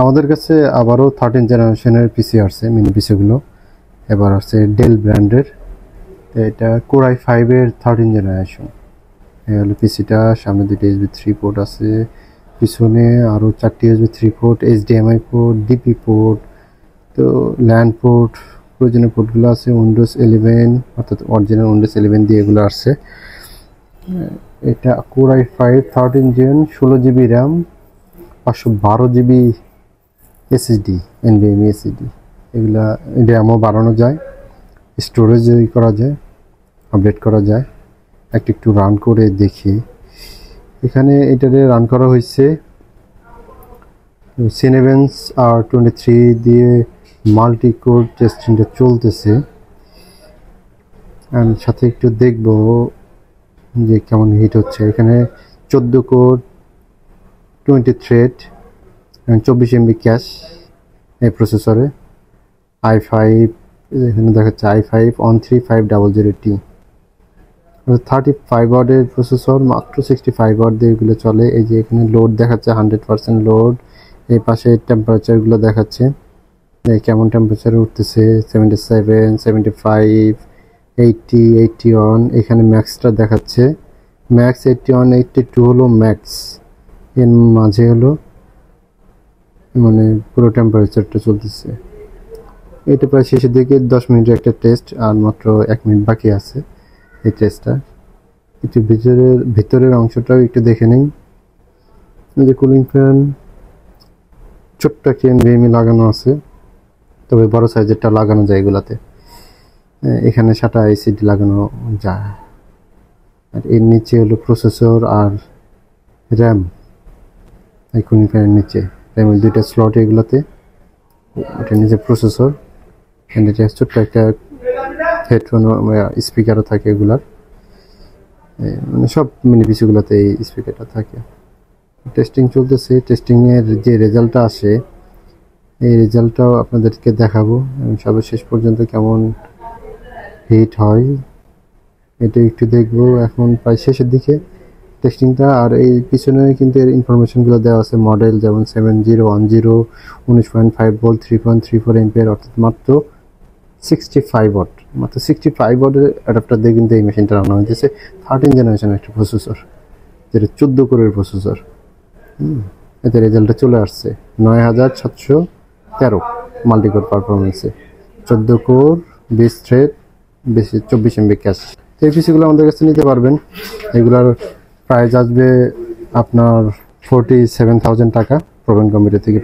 আমাদের কাছে আবারও 13 জেনারেশনের পিসি আসছে, মিনি পিসিগুলো। এবার আসছে ডেল ব্র্যান্ডের, এটা কোর i5 এর 13 জেনারেশন। এই হলো পিসিটা। সামনে দুটো USB 3 পোর্ট আছে, পিছনে আরও 4টি USB 3 port, HDMI port, DP port, তো ল্যান্ড পোর্ট, প্রয়োজনীয় পোর্টগুলো আছে। উইন্ডোজ 11 অর্থাৎ অরিজিনাল উইন্ডোজ 11 দিয়ে এগুলো আসছে। এটা core i5 13 gen, 16GB RAM, 512GB SSD, NVMe SSD। এগুলা র্যামও বাড়ানো যায়, স্টোরেজ করা যায়, আপডেট করা যায়। একটু রান করে দেখি। এখানে এটাতে রান করা হয়েছে Cinebench R23 দিয়ে মাল্টি কোর টেস্টিংটা চলতেছে। আর সাথে একটু দেখব যে কেমন হিট হচ্ছে। এখানে 14 কোর 20 থ্রেড 24 MB ক্যাশ এই প্রসেসরে। i5 এখানে দেখাচ্ছে i5 13500T, 35 ওয়াটের প্রসেসর, মাত্র 65 ওয়াট দিয়ে এগুলো চলে। এই যে এখানে লোড দেখাচ্ছে 100% লোড। এই পাশে টেম্পারেচারগুলো দেখাচ্ছে কেমন টেম্পারেচার উঠতেছে, 77, 75, 80, 81। এখানে ম্যাক্সটা দেখাচ্ছে, ম্যাক্স 81, 82 হলো ম্যাক্স। এর মাঝে হলো মানে পুরো টেম্পারেচারটা চলতেছে। এটা প্রায় শেষের দিকে, 10 মিনিটের একটা টেস্ট, আর মাত্র 1 মিনিট বাকি আছে এই টেস্টটা। একটু ভিতরের অংশটাও একটু দেখে নেই। এই যে কুলিং ফ্যান, ছোট্ট একটা NVMe লাগানো আছে, তবে বড় সাইজেরটা লাগানো যায় এগুলাতে। এখানে 7টা ICD লাগানো যায়। আর এর নিচে হলো প্রসেসর আর র্যাম। এই কুলিং ফ্যানের নিচে র্যামের 2টা স্লট এগুলোতে, এটার নিচে প্রসেসর। এটা ছোট্ট একটা হেডফোন স্পিকারও থাকে এগুলার, মানে সব মিনি পিসিগুলোতে এই স্পিকারটা থাকে। টেস্টিং চলতেছে। টেস্টিংয়ের যে রেজাল্টটা আসে এই রেজাল্টটাও আপনাদেরকে দেখাবো, সর্বশেষ পর্যন্ত কেমন হিট হয় এটা একটু দেখবো। এখন প্রায় শেষের দিকে টেস্টিংটা। আর এই পিছনে কিন্তু এর ইনফরমেশনগুলো দেওয়া আছে। মডেল যেমন 7010, 19.5 ভোল্ট, 3.34 এম্পিয়ার, অর্থাৎ মাত্র 65 ওয়াট। মাত্র 65 ওয়াটের অ্যাডাপ্টার দিয়ে কিন্তু এই মেশিনটা রান্না হয়েছে। 13 জেনারেশনের একটা প্রসেসর, যেটা 14 কোরের প্রসেসর। এতে রেজাল্টটা চলে আসছে 9713 মাল্টিকোর পারফরমেন্সে, 14 কোর, 20 থ্রেড, 24 MB ক্যাশ। তো এই পিসিগুলো আমাদের কাছে নিতে পারবেন। এগুলার প্রাইস আসবে আপনার 47,000 টাকা প্রবীণ কম্পিউটার থেকে।